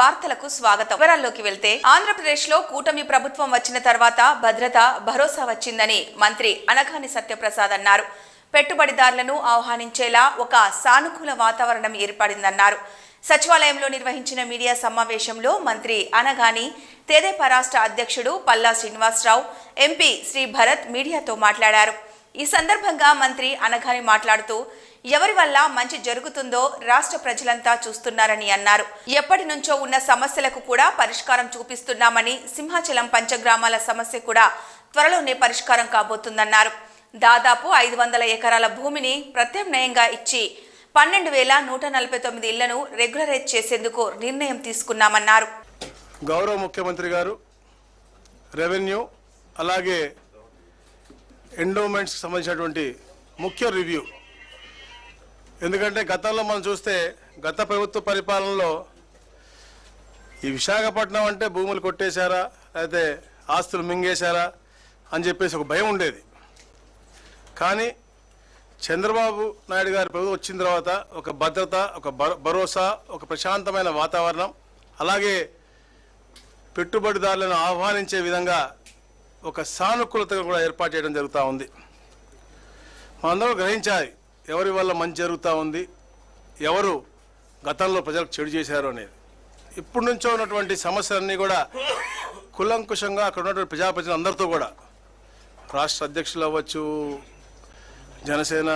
వార్తలకు స్వాగతం. వివరాల్లోకి వెళ్తే ఆంధ్రప్రదేశ్లో కూటమి ప్రభుత్వం వచ్చిన తర్వాత భద్రత భరోసా వచ్చిందని మంత్రి అనగాని సత్యప్రసాద్ అన్నారు. పెట్టుబడిదారులను ఆహ్వానించేలా ఒక సానుకూల వాతావరణం ఏర్పడిందన్నారు. సచివాలయంలో నిర్వహించిన మీడియా సమావేశంలో మంత్రి అనగాని, తెదేపా రాష్ట్ర అధ్యక్షుడు పల్లా శ్రీనివాసరావు, ఎంపీ శ్రీ భరత్ మీడియాతో మాట్లాడారు. ఈ సందర్భంగా మంత్రి అనగాని మాట్లాడుతూ ఎవరి వల్ల మంచి జరుగుతుందో రాష్ట్ర ప్రజలంతా చూస్తున్నారని అన్నారు. ఎప్పటి నుంచో ఉన్న సమస్యలకు కూడా పరిష్కారం చూపిస్తున్నామని, సింహాచలం పంచగ్రామాల సమస్య కూడా త్వరలోనే పరిష్కారం కాబోతుందన్నారు. దాదాపు 500 ఎకరాల భూమిని ప్రత్యామ్నాయంగా ఇచ్చి 12,149 ఇళ్లను రెగ్యులరైజ్ చేసేందుకు నిర్ణయం తీసుకున్నామన్నారు. గౌరవ ముఖ్యమంత్రి గారు రెవెన్యూ అలాగే ఎండోమెంట్స్కి సంబంధించినటువంటి ముఖ్య రివ్యూ, ఎందుకంటే గతంలో మనం చూస్తే గత ప్రభుత్వ పరిపాలనలో ఈ విశాఖపట్నం అంటే భూములు కొట్టేశారా అయితే ఆస్తులు మింగేశారా అని చెప్పేసి ఒక భయం ఉండేది. కానీ చంద్రబాబు నాయుడు గారి ప్రభుత్వం వచ్చిన తర్వాత ఒక భద్రత, ఒక భరోసా, ఒక ప్రశాంతమైన వాతావరణం, అలాగే పెట్టుబడిదారులను ఆహ్వానించే విధంగా ఒక సానుకూలత కూడా ఏర్పాటు చేయడం జరుగుతూ ఉంది. మనందరూ గ్రహించాలి ఎవరి వల్ల మంచి జరుగుతూ ఉంది, ఎవరు గతంలో ప్రజలకు చెడు చేశారు అనేది. ఇప్పటి నుంచో ఉన్నటువంటి సమస్యలన్నీ కూడా కులంకుశంగా అక్కడ ఉన్నటువంటి ప్రజాప్రతినిధులు అందరితో కూడా, రాష్ట్ర అధ్యక్షులు అవ్వచ్చు, జనసేన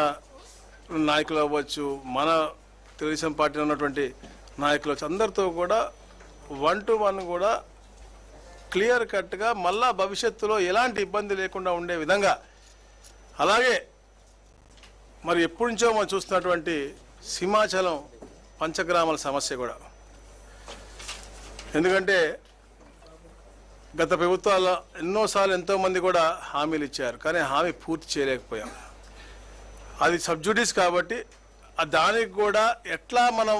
నాయకులు అవ్వచ్చు, మన తెలుగుదేశం పార్టీలో ఉన్నటువంటి నాయకులు అవ్వచ్చు, అందరితో కూడా 1 to 1 కూడా క్లియర్ కట్గా మళ్ళా భవిష్యత్తులో ఎలాంటి ఇబ్బంది లేకుండా ఉండే విధంగా, అలాగే మరి ఎప్పటి నుంచో మనం చూస్తున్నటువంటి సింహాచలం పంచగ్రామాల సమస్య కూడా, ఎందుకంటే గత ప్రభుత్వాల ఎన్నోసార్లు ఎంతోమంది కూడా హామీలు ఇచ్చారు, కానీ హామీ పూర్తి చేయలేకపోయాం. అది సబ్జుడిస్ కాబట్టి దానికి కూడా ఎట్లా మనం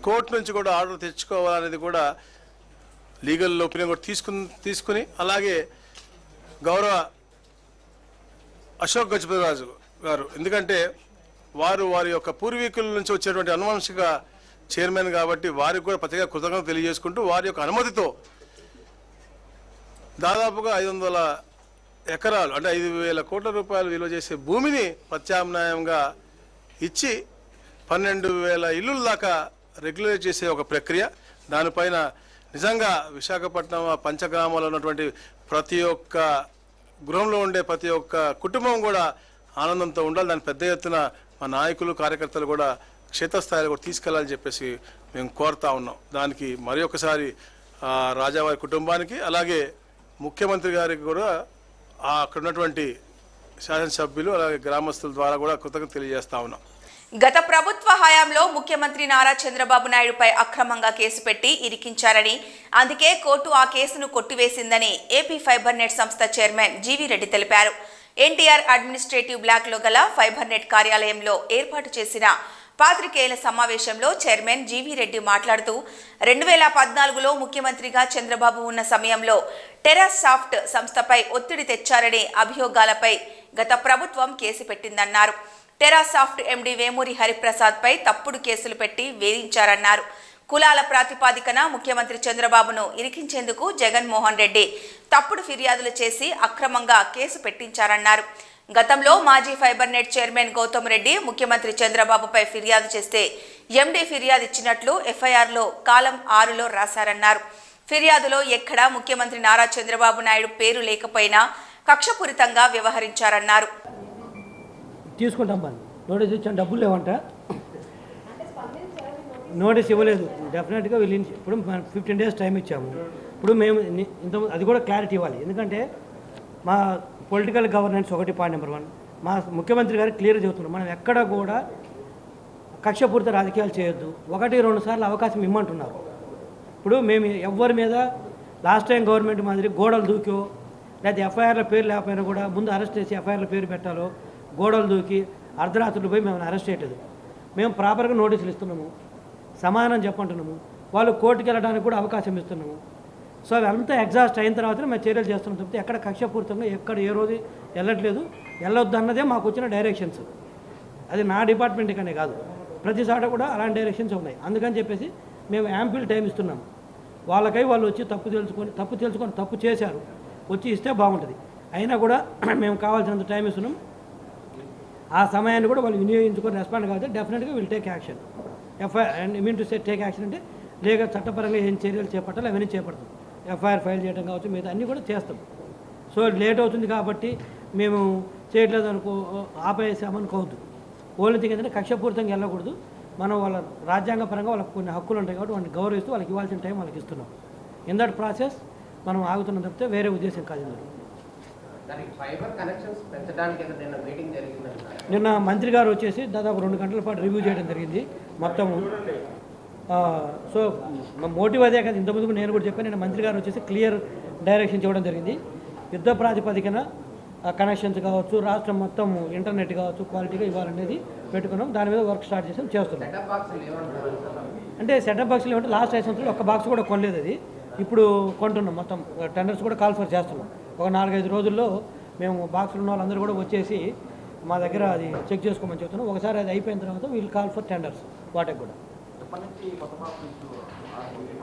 కోర్టు నుంచి కూడా ఆర్డర్ తెచ్చుకోవాలనేది కూడా లీగల్ ఒపీనియన్ కూడా తీసుకుని అలాగే గౌరవ అశోక్ గజపతిరాజు గారు, ఎందుకంటే వారి యొక్క పూర్వీకుల నుంచి వచ్చేటువంటి అనువంశిక చైర్మన్ కాబట్టి వారికి కూడా ప్రత్యేక కృతజ్ఞతలు తెలియజేసుకుంటూ వారి యొక్క అనుమతితో దాదాపుగా 500 ఎకరాలు అంటే 5,000 కోట్ల రూపాయలు విలువ చేసే భూమిని ప్రత్యామ్నాయంగా ఇచ్చి 12,000 ఇల్లుల దాకా రెగ్యులేట్ చేసే ఒక ప్రక్రియ. దానిపైన నిజంగా విశాఖపట్నం పంచగ్రామంలో ఉన్నటువంటి ప్రతి ఒక్క గృహంలో ఉండే ప్రతి ఒక్క కుటుంబం కూడా ఆనందంతో ఉండాలి. దాని పెద్ద ఎత్తున మా నాయకులు కార్యకర్తలు కూడా క్షేత్రస్థాయిలో కూడా తీసుకెళ్లాలని చెప్పేసి మేము కోరుతా ఉన్నాం. దానికి మరి ఒకసారి రాజావారి కుటుంబానికి అలాగే ముఖ్యమంత్రి గారికి కూడా అక్కడ ఉన్నటువంటి శాసనసభ్యులు అలాగే గ్రామస్తుల ద్వారా కూడా కృతజ్ఞత తెలియజేస్తా ఉన్నాం. గత ప్రభుత్వ హయాంలో ముఖ్యమంత్రి నారా చంద్రబాబు నాయుడుపై అక్రమంగా కేసు పెట్టి ఇరికించారని, అందుకే కోర్టు ఆ కేసును కొట్టివేసిందని ఏపీ ఫైబర్ నెట్ సంస్థ చైర్మన్ జీవీ రెడ్డి తెలిపారు. ఎన్టీఆర్ అడ్మినిస్ట్రేటివ్ బ్లాక్లో గల ఫైబర్ నెట్ కార్యాలయంలో ఏర్పాటు చేసిన పాత్రికేయుల సమావేశంలో చైర్మన్ జీవీ రెడ్డి మాట్లాడుతూ 2014లో ముఖ్యమంత్రిగా చంద్రబాబు ఉన్న సమయంలో టెరాస్ సాఫ్ట్ సంస్థపై ఒత్తిడి తెచ్చారనే అభియోగాలపై గత ప్రభుత్వం case పెట్టిందన్నారు. టెరాస్ soft MD Vemuri Hariprasad పై తప్పుడు కేసులు పెట్టి వేధించారన్నారు. కులాల ప్రాతిపాదికన ముఖ్యమంత్రి చంద్రబాబును ఇరికించేందుకు జగన్మోహన్ రెడ్డి తప్పుడు ఫిర్యాదులు చేసి అక్రమంగా కేసు పెట్టించారన్నారు. గతంలో మాజీ fiber net chairman Gautam Reddy ముఖ్యమంత్రి చంద్రబాబుపై ఫిర్యాదు చేస్తే ఎండీ ఫిర్యాదు ఇచ్చినట్లు ఎఫ్ఐఆర్లో కాలం 6లో రాశారన్నారు. ఫిర్యాదులో ఎక్కడా ముఖ్యమంత్రి నారా చంద్రబాబు నాయుడు పేరు లేకపోయినా కక్షపూరితంగా వ్యవహరించారన్నారు. తీసుకుంటాం బాగా నోటీస్ ఇచ్చాను, డబ్బులు లేవంట, నోటీస్ ఇవ్వలేదు. డెఫినెట్గా వీళ్ళు ఇప్పుడు 15 days టైం ఇచ్చాము. ఇప్పుడు మేము ఇంత అది కూడా క్లారిటీ ఇవ్వాలి, ఎందుకంటే మా పొలిటికల్ గవర్నెన్స్ 1.1 మా ముఖ్యమంత్రి గారు క్లియర్ చెబుతున్నారు, మనం ఎక్కడ కూడా కక్షపూరిత రాజకీయాలు చేయొద్దు, 1-2 సార్లు అవకాశం ఇమ్మంటున్నారు. ఇప్పుడు మేము ఎవరి మీద లాస్ట్ టైం గవర్నమెంట్ మాదిరి గోడలు దూకో లేదా ఎఫ్ఐఆర్ల పేరు లేకపోయినా కూడా ముందు అరెస్ట్ చేసి ఎఫ్ఐఆర్ల పేరు పెట్టాలో గోడలు దూకి అర్ధరాత్రులు పోయి మేము అరెస్ట్ చేయలేదు. మేము ప్రాపర్గా నోటీసులు ఇస్తున్నాము, సమాధానం చెప్పంటున్నాము, వాళ్ళు కోర్టుకు వెళ్ళడానికి కూడా అవకాశం ఇస్తున్నాము. సో అవంతా ఎగ్జాస్ట్ అయిన తర్వాతనే మేము చర్యలు చేస్తున్నాం తప్పితే ఎక్కడ కక్షపూరితంగా ఎక్కడ ఏ రోజు వెళ్ళట్లేదు. వెళ్ళొద్దు అన్నదే మాకు వచ్చిన డైరెక్షన్స్. అది నా డిపార్ట్మెంట్కనే కాదు, ప్రతి చోట కూడా అలాంటి డైరెక్షన్స్ ఉన్నాయి. అందుకని చెప్పేసి మేము యాంపిల్ టైం ఇస్తున్నాం. వాళ్ళకై వాళ్ళు వచ్చి తప్పు తెలుసుకొని తప్పు చేశారు, వచ్చి ఇస్తే బాగుంటుంది. అయినా కూడా మేము కావాల్సినంత టైం ఇస్తున్నాం. ఆ సమయాన్ని కూడా వాళ్ళు వినియోగించుకొని రెస్పాండ్ కాబట్టి డెఫినెట్గా will take action. FIR and mean to say take action అంటే లేక చట్టపరంగా ఏం చర్యలు చేపట్టాలి అవన్నీ చేపడతాం. ఎఫ్ఐఆర్ ఫైల్ చేయడం కావచ్చు, మిగతా అన్నీ కూడా చేస్తాం. సో లేట్ అవుతుంది కాబట్టి మేము చేయట్లేదు ఆపేసామనుకోవద్దు. ఓన్లీ థింగ్ ఏంటంటే కక్షపూరితంగా వెళ్ళకూడదు. మనం వాళ్ళ రాజ్యాంగపరంగా వాళ్ళకి కొన్ని హక్కులు ఉంటాయి కాబట్టి వాళ్ళని గౌరవిస్తూ వాళ్ళకి ఇవ్వాల్సిన టైం వాళ్ళకి ఇస్తున్నాం. ఇన్ దట్ ప్రాసెస్ మనం ఆగుతున్నాం తప్పితే వేరే ఉద్దేశం కాదు. నిన్న మంత్రి గారు వచ్చేసి దాదాపు 2 గంటల పాటు రివ్యూ చేయడం జరిగింది మొత్తము. సో మోటివ్ అదే కదా, ఇంతకుముందు నేను కూడా చెప్పాను. నిన్న మంత్రి గారు వచ్చేసి క్లియర్ డైరెక్షన్ ఇవ్వడం జరిగింది. యుద్ధ ప్రాతిపదికన కనెక్షన్స్ కావచ్చు, రాష్ట్రం మొత్తం ఇంటర్నెట్ కావచ్చు క్వాలిటీగా ఇవ్వాలనేది పెట్టుకున్నాం. దాని మీద వర్క్ స్టార్ట్ చేసాం, చేస్తున్నాం. అంటే సెటప్ బాక్స్లు ఏమంటే లాస్ట్ 5 సంవత్సరాలు ఒక్క బాక్స్ కూడా కొనలేదు. అది ఇప్పుడు కొంటున్నాం. మొత్తం టెండర్స్ కూడా కాల్ ఫర్ చేస్తున్నాం. ఒక 4-5 రోజుల్లో మేము బాక్సులు ఉన్న వాళ్ళందరూ కూడా వచ్చేసి మా దగ్గర అది చెక్ చేసుకోమని చెప్తున్నాం. ఒకసారి అది అయిపోయిన తర్వాత వీల్ కాల్ ఫర్ టెండర్స్ వాటికి కూడా.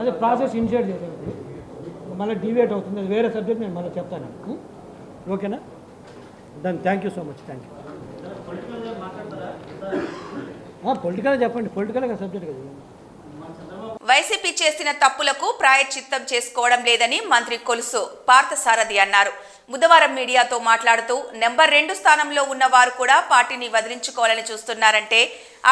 అదే ప్రాసెస్ ఇనిషియేట్ చేసాం. మళ్ళీ డివేట్ అవుతుంది, అది వేరే సబ్జెక్ట్, నేను మళ్ళీ చెప్తాను. ఓకేనా? దాన్ని thank you so much. Thank you. Political చెప్పండి, పొలిటికల్గా సబ్జెక్ట్ కదా. వైసీపీ చేసిన తప్పులకు ప్రాయశ్చిత్తం చేసుకోవడం లేదని మంత్రి కొలుసు పార్థసారథి అన్నారు. బుధవారం మీడియాతో మాట్లాడుతూ నెంబర్ 2 స్థానంలో ఉన్న వారు కూడా పార్టీని వదిలించుకోవాలని చూస్తున్నారంటే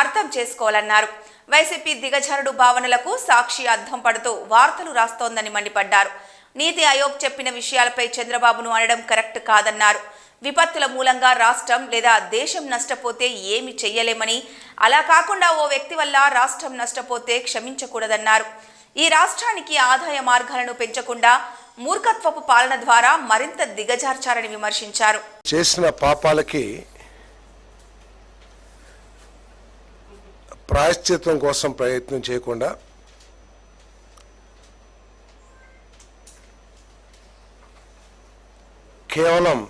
అర్థం చేసుకోవాలన్నారు. వైసీపీ దిగజారుడు భావనలకు సాక్షి అద్దం పడుతూ వార్తలు రాస్తోందని మండిపడ్డారు. నీతి ఆయోగ్ చెప్పిన విషయాలపై చంద్రబాబును అనడం కరెక్ట్ కాదన్నారు. విపత్తుల మూలంగా రాష్ట్రం లేదా దేశం నష్టపోతే ఏమి చెయ్యలేమని, అలా కాకుండా ఓ వ్యక్తి వల్ల రాష్ట్రం నష్టపోతే క్షమించకూడదన్నారు. ఈ రాష్ట్రానికి ఆదాయ మార్గాలను పెంచకుండా మూర్ఖత్వపు పాలన ద్వారా మరింత దిగజార్చారని విమర్శించారు. చేసిన పాపాలకి ప్రాయశ్చిత్తం కోసం ప్రయత్నం చేయకుండా కేవలం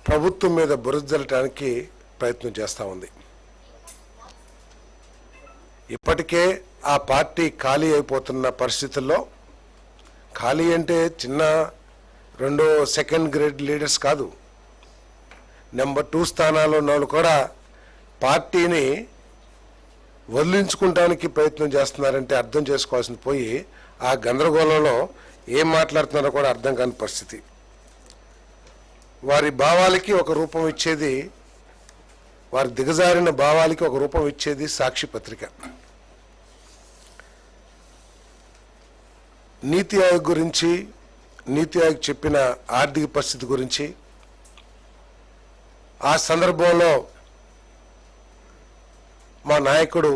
ప్రభుత్వం మీద బురద జల్లడానికి ప్రయత్నం చేస్తూ ఉంది. ఇప్పటికే ఆ పార్టీ ఖాళీ అయిపోతున్న పరిస్థితుల్లో, ఖాళీ అంటే చిన్న 2 సెకండ్ గ్రేడ్ లీడర్స్ కాదు, నెంబర్ 2 స్థానాల్లో ఉన్న వాళ్ళు కూడా పార్టీని వదిలించుకుంటానికి ప్రయత్నం చేస్తున్నారంటే అర్థం చేసుకోవాల్సింది పోయి ఆ గందరగోళంలో ఏం మాట్లాడుతున్నారో కూడా అర్థం కాని పరిస్థితి. వారి భావాలకి ఒక రూపం ఇచ్చేది, వారి దిగజారిన భావాలకి ఒక రూపం ఇచ్చేది సాక్షి పత్రిక. నీతి ఆయోగ్ గురించి, నీతి ఆయోగ్ చెప్పిన ఆర్థిక పరిస్థితి గురించి, ఆ సందర్భంలో మా నాయకుడు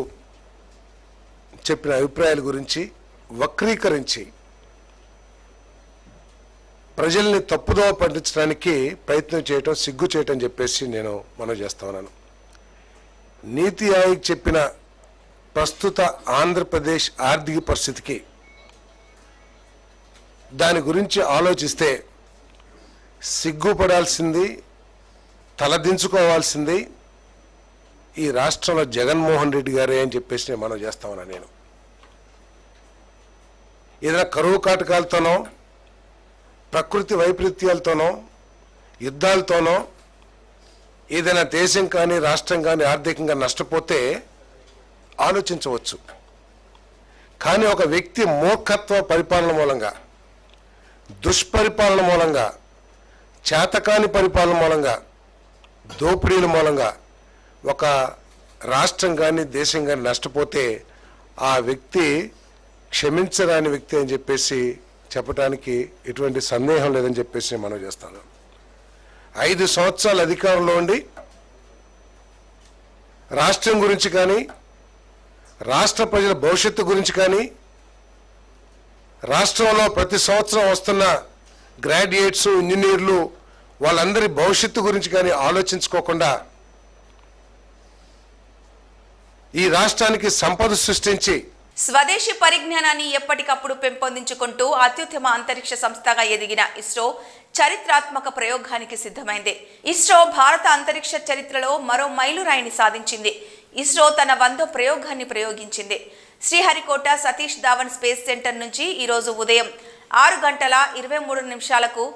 చెప్పిన అభిప్రాయాల గురించి వక్రీకరించి ప్రజల్ని తప్పుదోవ పట్టించడానికి ప్రయత్నం చేయటం సిగ్గు చేయటం చెప్పేసి నేను మనవి చేస్తా ఉన్నాను. నీతి ఆయోగ్ చెప్పిన ప్రస్తుత ఆంధ్రప్రదేశ్ ఆర్థిక పరిస్థితికి, దాని గురించి ఆలోచిస్తే సిగ్గుపడాల్సింది, తలదించుకోవాల్సింది ఈ రాష్ట్రంలో జగన్మోహన్ రెడ్డి గారే అని చెప్పేసి నేను మనవి చేస్తా ఉన్నాను. నేను ఏదైనా కరువు కాటకాలతోనో, ప్రకృతి వైపరీత్యాలతోనో, యుద్ధాలతోనో ఏదైనా దేశం కానీ రాష్ట్రం కానీ ఆర్థికంగా నష్టపోతే ఆలోచించవచ్చు. కానీ ఒక వ్యక్తి మూర్ఖత్వ పరిపాలన మూలంగా, దుష్పరిపాలన మూలంగా, చేతకాని పరిపాలన మూలంగా, దోపిడీల మూలంగా ఒక రాష్ట్రం కానీ దేశం కానీ నష్టపోతే ఆ వ్యక్తి క్షమించరాని వ్యక్తి అని చెప్పేసి చెప్పడానికి ఎటువంటి సందేహం లేదని చెప్పేసి మనం చేస్తాను. 5 సంవత్సరాలు అధికారంలో ఉండి రాష్ట్రం గురించి కానీ, రాష్ట్ర ప్రజల భవిష్యత్తు గురించి కానీ, రాష్ట్రంలో ప్రతి సంవత్సరం వస్తున్న గ్రాడ్యుయేట్స్, ఇంజనీర్లు వాళ్ళందరి భవిష్యత్తు గురించి కానీ ఆలోచించుకోకుండా ఈ రాష్ట్రానికి సంపద సృష్టించి స్వదేశీ పరిజ్ఞానాన్ని ఎప్పటికప్పుడు పెంపొందించుకుంటూ అత్యుత్తమ అంతరిక్ష సంస్థగా ఎదిగిన ఇస్రో చరిత్రాత్మక ప్రయోగానికి సిద్ధమైంది. ఇస్రో భారత అంతరిక్ష చరిత్రలో మరో మైలురాయిని సాధించింది. ఇస్రో తన 100వ ప్రయోగాన్ని ప్రయోగించింది. శ్రీహరికోట సతీష్ ధావన్ స్పేస్ సెంటర్ నుంచి ఈరోజు ఉదయం 6:23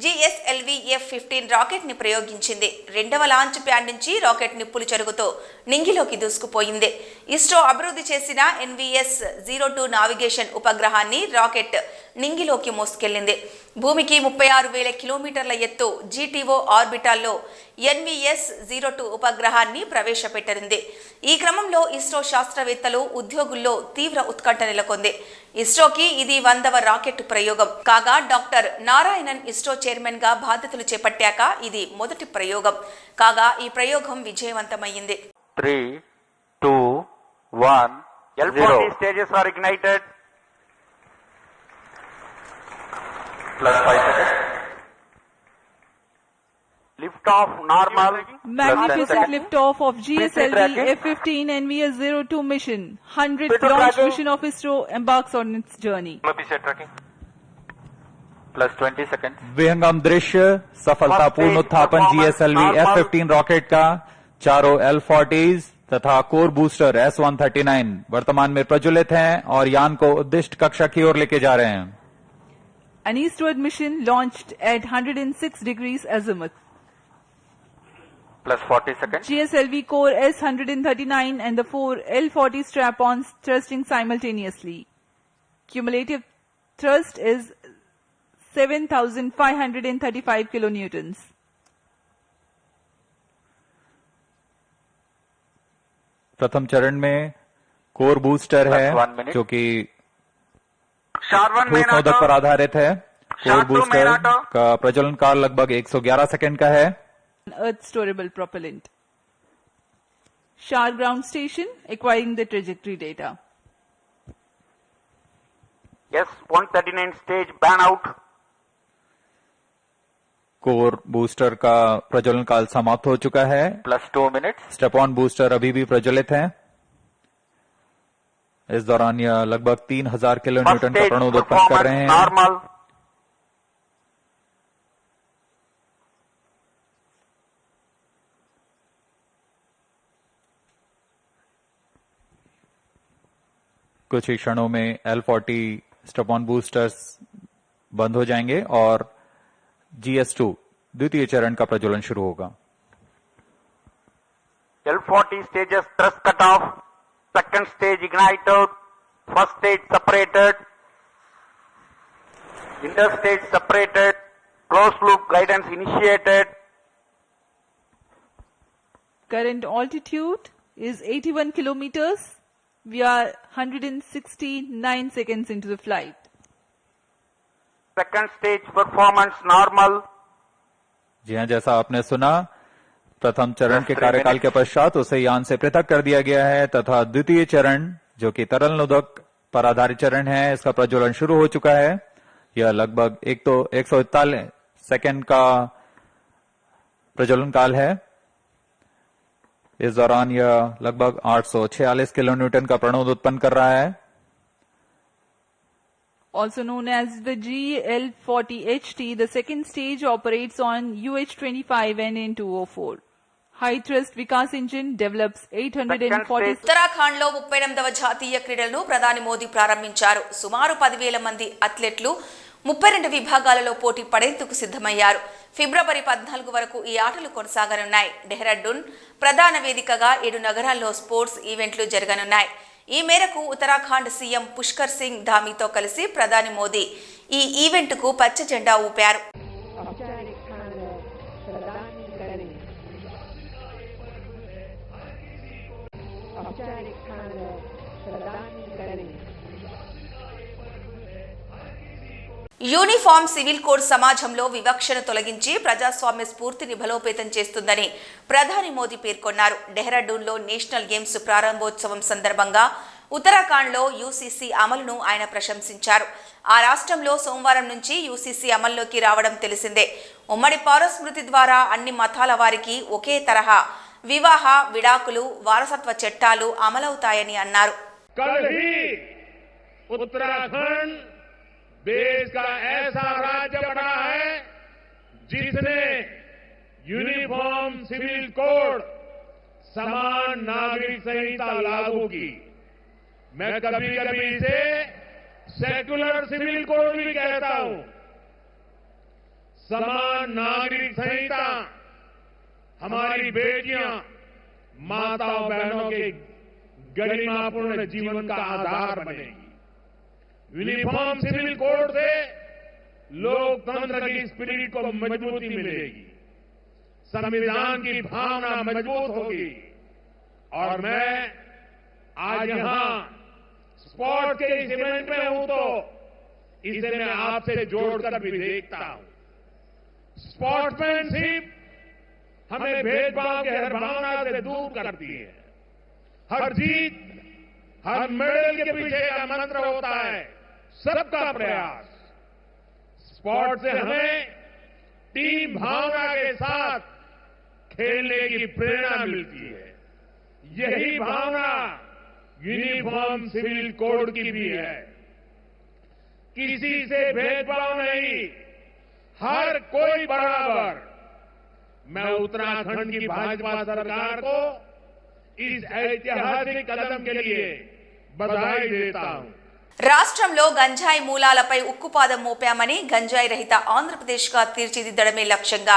GSLV F-15 రాకెట్ ని ప్రయోగించింది. రెండవ లాంచ్ ప్యాడ్ నుంచి రాకెట్ నిప్పులు చెరుగుతో నింగిలోకి దూసుకుపోయింది. ఇస్రో అభివృద్ధి చేసిన NVS-02 నావిగేషన్ ఉపగ్రహాన్ని రాకెట్ నింగిలోకి మోసుకెళ్లింది. భూమికి 36,000 కిలోమీటర్ల ఎత్తు GTO ఆర్బిటాల్లో NVS-02 ఉపగ్రహాన్ని ప్రవేశపెట్టనుంది. ఈ క్రమంలో ఇస్రో శాస్త్రవేత్తలు, ఉద్యోగుల్లో తీవ్ర ఉత్కంఠ నెలకొంది. ఇస్రోకి ఇది 100వ రాకెట్ ప్రయోగం కాగా డాక్టర్ నారాయణన్ ఇస్రో చైర్మన్ గా బాధ్యతలు చేపట్టాక ఇది మొదటి ప్రయోగం కాగా ఈ ప్రయోగం విజయవంతమైంది. 3, 2, 1, L40 stages are ignited. Plus 5 seconds. Lift off normal. Magnificent liftoff of GSLV F-15 NVS-02 mission. 100th launch mission of ISRO embarks on its journey. Plus 20 seconds. विहंगम दृश्य सफलतापूर्ण उत्थापन GSLV F-15 रॉकेट का चारों L40s तथा core booster S-139 वर्तमान में प्रज्वलित हैं और यान को उद्दिष्ट कक्षा की ओर लेके जा रहे हैं. An eastward mission launched at 106 degrees azimuth. Plus 40 seconds. GSLV core S-139 and the 4 L-40 strap-ons thrusting simultaneously. Cumulative thrust is 7,535 kilonewtons. प्रथम चरण में कोर बूस्टर है 1 minute. जो कि Sharvan ठोस नोदक पर आधारित है. कोर बूस्टर का प्रज्वलन काल लगभग 111 सेकंड का है. Earth storable propellant. Shar ground station acquiring the trajectory data. S-139 stage ban out. Core booster का प्रज्वलन काल समाप्त हो चुका है. Plus 2 minutes. Step on booster अभी भी प्रज्वलित है. इस दौरान यह लगभग 3,000 किलोन्यूटन का प्रणोद उत्पन्न कर रहे हैं. Normal. कुछ ही क्षणों में L40 स्टेप ऑन बूस्टर्स बंद हो जाएंगे और GS2 द्वितीय चरण का प्रज्वलन शुरू होगा. L40 stages thrust cut off. Second stage ignited. First stage separated. Interstage separated. Closed loop guidance initiated. Current altitude is 81 kilometers. We are 169 seconds into the flight. Second stage performance normal. जी हाँ, जैसा आपने सुना, प्रथम चरण के कार्यकाल के पश्चात उसे यान से पृथक कर दिया गया है तथा द्वितीय चरण जो कि तरल नोदक पर आधारित चरण है, इसका प्रज्वलन शुरू हो चुका है. यह लगभग 141 सेकंड का प्रज्वलन काल है. इस दौरान यह लगभग 846 किलोन्यूटन का प्रणोद उत्पन्न कर रहा है. Also known as the GL40HT, the second stage operates on UH-25 and N204. High thrust Vikas engine develops 840. Uttarakhand లో 38వ జాతీయ క్రీడలను ప్రధాని మోదీ ప్రారంభించారు. సుమారు 10,000 మంది అథ్లెట్లు 32 విభాగాలలో పోటీ పడేందుకు సిద్ధమయ్యారు. ఫిబ్రవరి 14 వరకు ఈ ఆటలు కొనసాగనున్నాయి. డెహ్రాడూన్ ప్రధాన వేదికగా 7 నగరాల్లో స్పోర్ట్స్ ఈవెంట్లు జరగనున్నాయి. ఈ మేరకు ఉత్తరాఖండ్ సీఎం పుష్కర్ సింగ్ ధామీతో కలిసి ప్రధాని మోదీ ఈ ఈవెంట్కు పచ్చ జెండా ఊపారు. యూనిఫామ్ సివిల్ కోడ్ సమాజంలో వివక్షను తొలగించి ప్రజాస్వామ్య స్ఫూర్తిని బలోపేతం చేస్తుందని ప్రధాని మోదీ పేర్కొన్నారు. డెహ్రాడూన్లో నేషనల్ గేమ్స్ ప్రారంభోత్సవం సందర్భంగా ఉత్తరాఖండ్లో యూసీసీ అమలును ఆయన ప్రశంసించారు. ఆ రాష్ట్రంలో సోమవారం నుంచి యూసీసీ అమల్లోకి రావడం తెలిసిందే. ఉమ్మడి పౌరస్మృతి ద్వారా అన్ని మతాల వారికి ఒకే తరహా వివాహ, విడాకులు, వారసత్వ చట్టాలు అమలవుతాయని అన్నారు. देश का ऐसा राज्य बना है जिसने यूनिफॉर्म सिविल कोड समान नागरिक संहिता लागू की। मैं कभी कभी इसे सेक्युलर सिविल कोड भी कहता हूं। समान नागरिक संहिता हमारी बेटियां, माताओं बहनों के गरिमापूर्ण जीवन का आधार बनेगी। यूनिफॉर्म सिविल कोड से लोकतंत्र की स्पिरिट को मजबूती मिलेगी, संविधान की भावना मजबूत होगी। और मैं आज यहां स्पोर्ट्स के इस इवेंट में हूं तो इसे मैं आपसे जोड़कर भी देखता हूं। स्पोर्ट्समैनशिप हमें भेदभाव की हर भावना से दूर करती है। हर जीत, हर मेडल के पीछे का मंत्र होता है सबका प्रयास। स्पोर्ट्स से हमें टीम भावना के साथ खेलने की प्रेरणा मिलती है। यही भावना यूनिफॉर्म सिविल कोड की भी है। किसी से भेदभाव नहीं, हर कोई बराबर। मैं उत्तराखंड की भाजपा सरकार को इस ऐतिहासिक कदम के लिए बधाई देता हूं। రాష్ట్రంలో గంజాయి మూలాలపై ఉక్కుపాదం మోపామని గంజాయి రహిత ఆంధ్రప్రదేశ్గా తీర్చిదిద్దడమే లక్ష్యంగా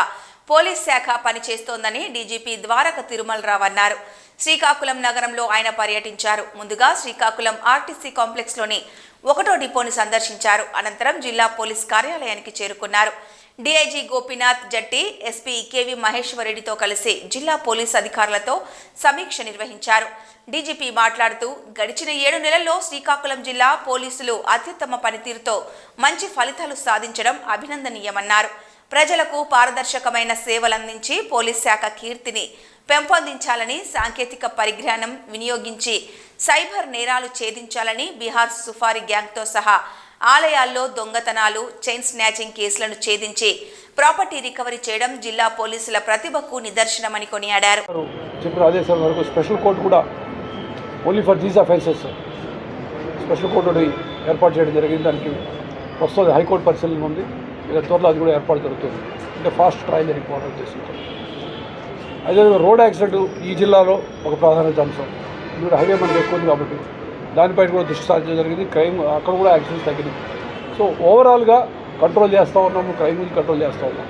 పోలీస్ శాఖ పనిచేస్తోందని డీజీపీ ద్వారక తిరుమలరావు అన్నారు. శ్రీకాకుళం నగరంలో ఆయన పర్యటించారు. ముందుగా శ్రీకాకుళం ఆర్టీసీ కాంప్లెక్స్లోని 1వ డిపోని సందర్శించారు. అనంతరం జిల్లా పోలీస్ కార్యాలయానికి చేరుకున్నారు. DIG Gopinath Jatti, SP KV మహేశ్వరరెడ్డితో కలిసి జిల్లా పోలీస్ అధికారులతో సమీక్ష నిర్వహించారు. డీజీపీ మాట్లాడుతూ గడిచిన 7 నెలల్లో శ్రీకాకుళం జిల్లా పోలీసులు అత్యుత్తమ పనితీరుతో మంచి ఫలితాలు సాధించడం అభినందనీయమన్నారు. ప్రజలకు పారదర్శకమైన సేవలందించి పోలీస్ శాఖ కీర్తిని పెంపొందించాలని, సాంకేతిక పరిజ్ఞానం వినియోగించి సైబర్ నేరాలు ఛేదించాలని, బీహార్ సుఫారీ గ్యాంగ్తో సహా ఆలయాల్లో దొంగతనాలు, చైన్ స్నాచింగ్ కేసులను ఛేదించి ప్రాపర్టీ రికవరీ చేయడం జిల్లా పోలీసుల ప్రతిభకు నిదర్శనమని కొనియాడారు. చెప్పిన ఆదేశాల వరకు స్పెషల్ కోర్టు కూడా only for these offences special court ఏర్పాటు చేయడం జరిగింది. దానికి ప్రస్తుతం హైకోర్టు పరిశీలన ఉంది. ఇక త్వరలో అది కూడా ఏర్పాటు జరుగుతుంది. అంటే ఫాస్ట్ ట్రయల్ జరిగిపోవడం చేస్తుంటాం. అదేవిధంగా రోడ్ యాక్సిడెంట్ ఈ జిల్లాలో ఒక ప్రాధాన్యత అంశం. ఇక్కడ హైవే మనకి ఎక్కువ ఉంది కాబట్టి దానిపైన కూడా దృష్టి సారించడం జరిగింది. క్రైమ్ అక్కడ కూడా యాక్సిడెంట్స్ తగ్గినాయి. సో ఓవరాల్గా కంట్రోల్ చేస్తూ ఉన్నాము, క్రైమ్ కంట్రోల్ చేస్తూ ఉన్నాం.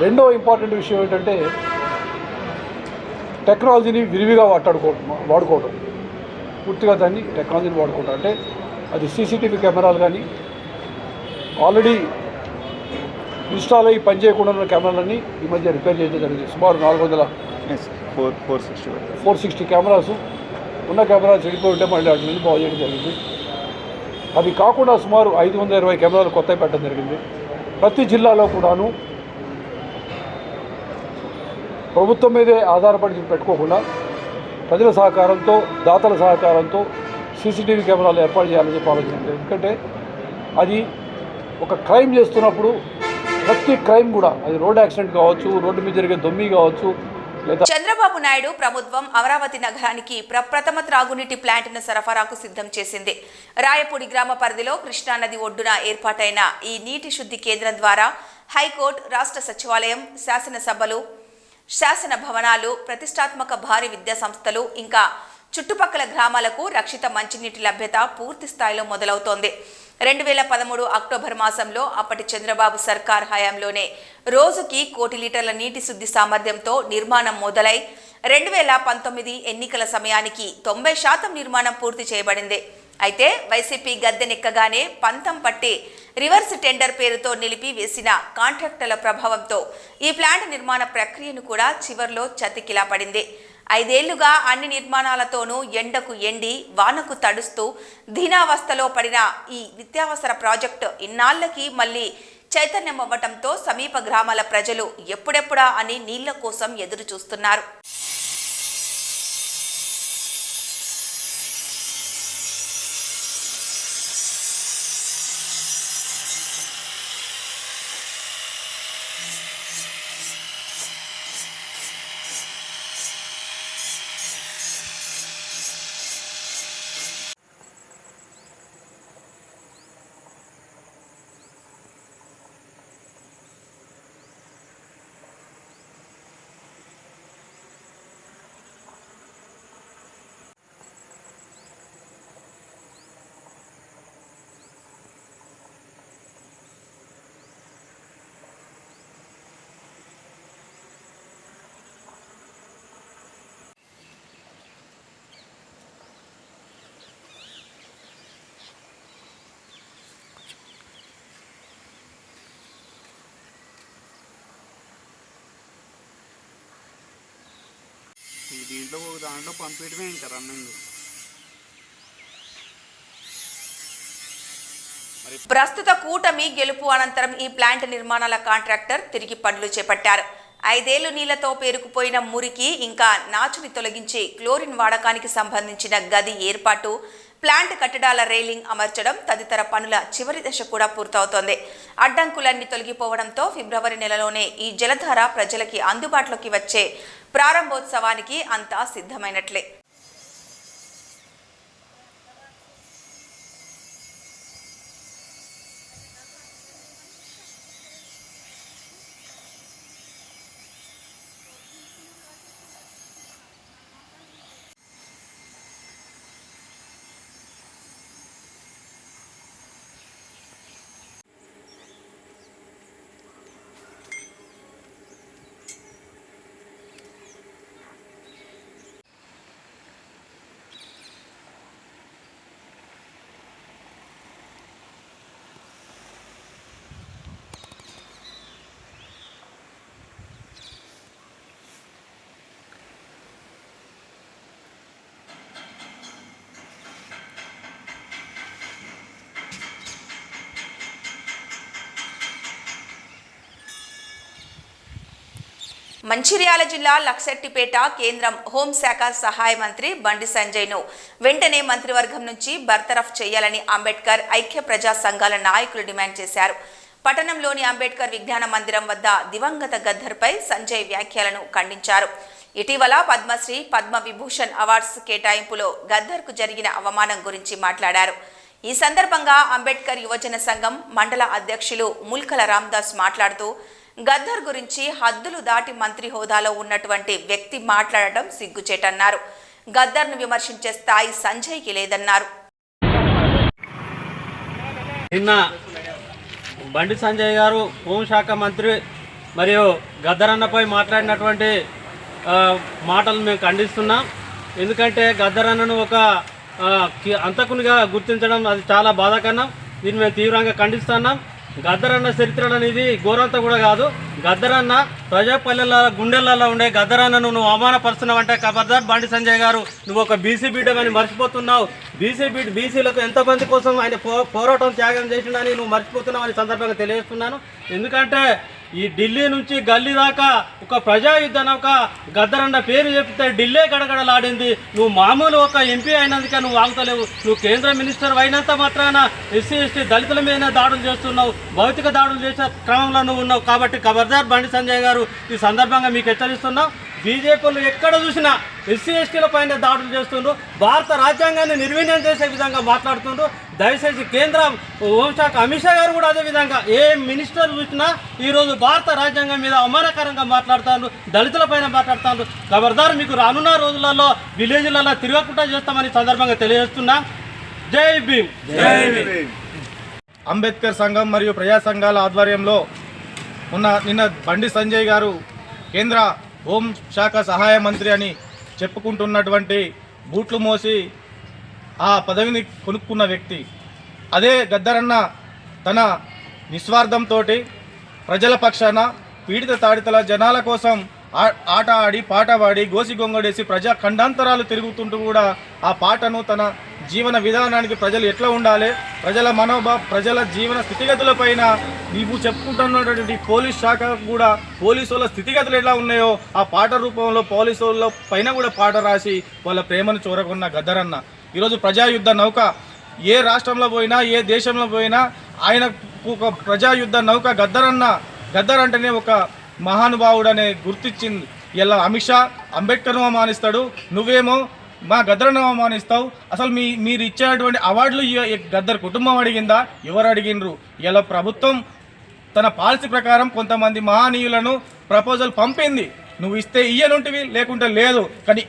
రెండో ఇంపార్టెంట్ విషయం ఏంటంటే టెక్నాలజీని విరివిగా వాడుకోవడం. పూర్తిగా దాన్ని టెక్నాలజీని వాడుకోవడం అంటే అది సీసీటీవీ కెమెరాలు కానీ, ఆల్రెడీ ఇన్స్టాల్ అయ్యి పనిచేయకుండా ఉన్న కెమెరాలన్నీ ఈ మధ్య రిపేర్ చేయడం జరిగింది. సుమారు 460 కెమెరాస్ ఉన్న కెమెరాలు చెడిపోయి ఉంటే మళ్ళీ వాటి మీద బాగు చేయడం జరిగింది. అవి కాకుండా సుమారు 520 కెమెరాలు కొత్తవి పెట్టడం జరిగింది. ప్రతి జిల్లాలో కూడాను ప్రభుత్వం మీదే ఆధారపడి పెట్టుకోకుండా ప్రజల సహకారంతో, దాతల సహకారంతో సీసీటీవీ కెమెరాలు ఏర్పాటు చేయాలని చెప్పి ఆలోచించారు. ఎందుకంటే అది ఒక క్రైమ్ చేస్తున్నప్పుడు ప్రతి క్రైమ్ కూడా, అది రోడ్ యాక్సిడెంట్ కావచ్చు, రోడ్డు మీద జరిగే దొమ్మి కావచ్చు. చంద్రబాబు నాయుడు ప్రభుత్వం అమరావతి నగరానికి ప్రప్రథమ త్రాగునీటి ప్లాంట్ను సరఫరాకు సిద్ధం చేసింది. రాయపూడి గ్రామ పరిధిలో కృష్ణానది ఒడ్డున ఏర్పాటైన ఈ నీటి శుద్ధి కేంద్రం ద్వారా హైకోర్టు, రాష్ట్ర సచివాలయం, శాసనసభలు, శాసన భవనాలు, ప్రతిష్టాత్మక భారీ విద్యా సంస్థలు ఇంకా చుట్టుపక్కల గ్రామాలకు రక్షిత మంచినీటి లభ్యత పూర్తి స్థాయిలో మొదలవుతోంది. 2013 అక్టోబర్ మాసంలో అప్పటి చంద్రబాబు సర్కార్ హయాంలోనే రోజుకి 1 కోటి లీటర్ల నీటి శుద్ధి సామర్థ్యంతో నిర్మాణం మొదలై 2019 ఎన్నికల సమయానికి 90% నిర్మాణం పూర్తి చేయబడింది. అయితే వైసీపీ గద్దెనెక్కగానే పంతం పట్టి రివర్స్ టెండర్ పేరుతో నిలిపి వేసిన కాంట్రాక్టర్ల ప్రభావంతో ఈ ప్లాంట్ నిర్మాణ ప్రక్రియను కూడా చివర్లో చతికిలా పడింది. 5 ఏళ్లుగా అన్ని నిర్మాణాలతోనూ ఎండకు ఎండి, వానకు తడుస్తూ దీనావస్థలో పడిన ఈ నిత్యావసర ప్రాజెక్టు ఇన్నాళ్లకి మళ్లీ చైతన్యమవ్వటంతో సమీప గ్రామాల ప్రజలు ఎప్పుడెప్పుడా అని నీళ్ల కోసం ఎదురు చూస్తున్నారు. దీంట్లో ఒక దాంట్లో పంపించడమే ఇంకా రన్నింగ్. ప్రస్తుత కూటమి గెలుపు అనంతరం ఈ ప్లాంట్ నిర్మాణాల కాంట్రాక్టర్ తిరిగి పనులు చేపట్టారు. 5 ఏళ్లు నీళ్లతో పేరుకుపోయిన మురికి ఇంకా నాచుని తొలగించి క్లోరిన్ వాడకానికి సంబంధించిన గది ఏర్పాటు, ప్లాంట్ కట్టడాల రైలింగ్ అమర్చడం తదితర పనుల చివరి దశ కూడా పూర్తవుతోంది. అడ్డంకులన్నీ తొలగిపోవడంతో ఫిబ్రవరి నెలలోనే ఈ జలధార ప్రజలకి అందుబాటులోకి వచ్చే ప్రారంభోత్సవానికి అంతా సిద్ధమైనట్లే. మంచిర్యాల జిల్లా లక్సెట్టిపేట కేంద్రం హోంశాఖ సహాయ మంత్రి బండి సంజయ్ను వెంటనే మంత్రివర్గం నుంచి బర్తరఫ్ చేయాలని అంబేద్కర్ ఐక్య ప్రజా సంఘాల నాయకులు డిమాండ్ చేశారు. పట్టణంలోని అంబేద్కర్ విజ్ఞాన మందిరం వద్ద దివంగత గద్దర్పై సంజయ్ వ్యాఖ్యలను ఖండించారు. ఇటీవల పద్మశ్రీ, పద్మ విభూషణ్ అవార్డ్స్ కేటాయింపులో గద్దర్కు జరిగిన అవమానం గురించి మాట్లాడారు. ఈ సందర్భంగా అంబేద్కర్ యువజన సంఘం మండల అధ్యక్షులు ముల్కల రామదాస్ మాట్లాడుతూ గద్దర్ గురించి హద్దులు దాటి మంత్రి హోదాలో ఉన్నటువంటి వ్యక్తి మాట్లాడటం సిగ్గుచేటన్నారు. గద్దర్ను విమర్శించే స్థాయి సంజయ్కి లేదన్నారు. నిన్న బండి సంజయ్ గారు హోంశాఖ మంత్రి మరియు గద్దర్ అన్నపై మాట్లాడినటువంటి మాటలు మేము ఖండిస్తున్నాం. ఎందుకంటే గద్దర్ అన్నను ఒక అంతకునిగా గుర్తించడం అది చాలా బాధాకరం. దీన్ని మేము తీవ్రంగా ఖండిస్తున్నాం. గద్దరన్న చరిత్ర అనేది ఘోరంతా కూడా కాదు. గద్దరన్న ప్రజాపల్లెల గుండెలలో ఉండే గద్దరన్నను నువ్వు అవమానపరుస్తున్నావు అంటే ఖబర్దార్ బండి సంజయ్ గారు, నువ్వు ఒక బీసీ బిడ్డమని మర్చిపోతున్నావు. బీసీలకు ఎంతమంది కోసం ఆయన పోరాటం త్యాగం చేసిండని నువ్వు మర్చిపోతున్నావు అని సందర్భంగా తెలియజేస్తున్నాను. ఎందుకంటే ఈ ఢిల్లీ నుంచి గల్లీ దాకా ఒక ప్రజాయుద్ధ నౌక గద్దరన్న పేరు చెప్తే ఢిల్లీ గడగడలాడింది. నువ్వు మామూలు ఒక ఎంపీ అయినందుకే నువ్వు ఆగుతలేవు. నువ్వు కేంద్ర మినిస్టర్ అయినంత మాత్రాన ఎస్సీ ఎస్టీ దళితుల మీద దాడులు చేస్తున్నావు, భౌతిక దాడులు చేసే క్రమంలో నువ్వు ఉన్నావు. కాబట్టి ఖబర్దార్ బండి సంజయ్ గారు, ఈ సందర్భంగా మీకు హెచ్చరిస్తున్నావు. బీజేపీలు ఎక్కడ చూసినా ఎస్సీ ఎస్టీల పైన దాడులు చేస్తుండ్రు, భారత రాజ్యాంగాన్ని నిర్వీర్యం చేసే విధంగా మాట్లాడుతుండ్రు. దయచేసి కేంద్ర హోంశాఖ అమిత్ షా గారు కూడా అదేవిధంగా ఏ మినిస్టర్ చూసినా ఈరోజు భారత రాజ్యాంగం మీద అవమానకరంగా మాట్లాడుతారు, దళితుల పైన మాట్లాడుతారు. ఖబర్దార్, మీకు రానున్న రోజులలో విలేజ్లలో తిరగకుండా చేస్తామని సందర్భంగా తెలియజేస్తున్నా. జై భీమ్. అంబేద్కర్ సంఘం మరియు ప్రజా సంఘాల ఆధ్వర్యంలో నిన్న బండి సంజయ్ గారు కేంద్ర హోంశాఖ సహాయ మంత్రి అని చెప్పుకుంటున్నటువంటి బూట్లు మోసి ఆ పదవిని కొనుక్కున్న వ్యక్తి. అదే గద్దరన్న తన నిస్వార్థంతో ప్రజల పక్షాన పీడిత తాడితల జనాల కోసం ఆట ఆడి పాట పాడి గోసి గొంగడేసి ప్రజా ఖండాంతరాలు తిరుగుతుంటూ కూడా ఆ పాటను తన జీవన విధానానికి ప్రజలు ఎట్లా ఉండాలి, ప్రజల జీవన స్థితిగతులపైన నీవు చెప్పుకుంటున్నటువంటి పోలీస్ శాఖ కూడా పోలీసుల స్థితిగతులు ఎట్లా ఉన్నాయో ఆ పాట రూపంలో పోలీసుల పైన కూడా పాట రాసి వాళ్ళ ప్రేమను చూరకున్న గద్దరన్న ఈరోజు ప్రజాయుద్ధ నౌక ఏ రాష్ట్రంలో పోయినా ఏ దేశంలో పోయినా ఆయన ఒక ప్రజాయుద్ధ నౌక గద్దర్ అంటేనే ఒక మహానుభావుడనే గుర్తించింది. ఇలా అమిత్ షా అంబేద్కర్ను అవమానిస్తాడు, నువ్వేమో మా గద్దర్ను అవమానిస్తావు. అసలు మీరు ఇచ్చేటువంటి అవార్డులు గద్దర్ కుటుంబం అడిగిందా, ఎవరు అడిగినరు? ఇలా ప్రభుత్వం తన పాలసీ ప్రకారం కొంతమంది మహనీయులను ప్రపోజల్ పంపింది. నువ్వు ఇస్తే ఇయ్యనుంటివి, లేకుంటే లేదు. కానీ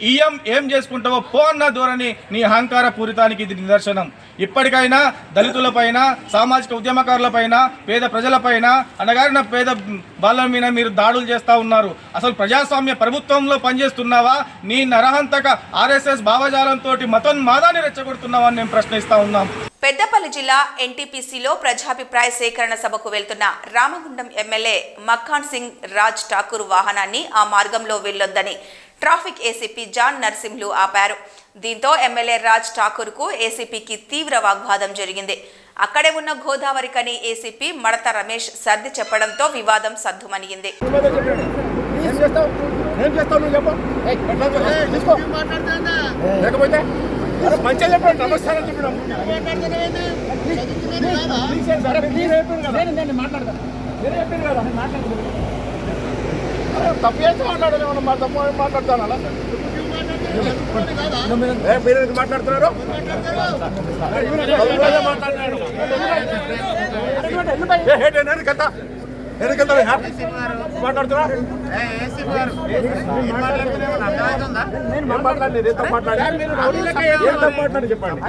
ఏం చేసుకుంటావో పో అన్న ధోరణి నీ అహంకార పూరితానికి ఇది నిదర్శనం. ఇప్పటికైనా దళితులపైన, సామాజిక ఉద్యమకారులపైన, పేద ప్రజలపైన, అనగారిన పేద బాలల మీద మీరు దాడులు చేస్తూ ఉన్నారు. అసలు ప్రజాస్వామ్య ప్రభుత్వంలో పనిచేస్తున్నావా? నీ నరహంతక ఆర్ఎస్ఎస్ భావజాలంతో మతోన్మాదాన్ని రెచ్చగొడుతున్నావని మేము ప్రశ్నిస్తా ఉన్నాం. పెద్దపల్లి జిల్లా ఎన్టీపీసీలో ప్రజాభిప్రాయ సేకరణ సభకు వెళ్తున్న రామగుండం ఎమ్మెల్యే మక్ఖాన్ సింగ్ రాజ్ ఠాకూర్ వాహనాన్ని ఆ మార్గంలో వెళ్లొద్దని ట్రాఫిక్ ఏసీపీ జాన్ నర్సింహ్లు ఆపారు. దీంతో ఎమ్మెల్యే రాజ్ ఠాకూర్కు ఏసీపీకి తీవ్ర వాగ్వాదం జరిగింది. అక్కడే ఉన్న గోదావరికని ఏసీపీ మడత రమేష్ సర్ది చెప్పడంతో వివాదం సద్దుమణిగింది. తప్పు చేస్తే మాట్లాడాలి, మాట్లాడతాను అలా మీరు మాట్లాడుతున్నారు. చెప్పండి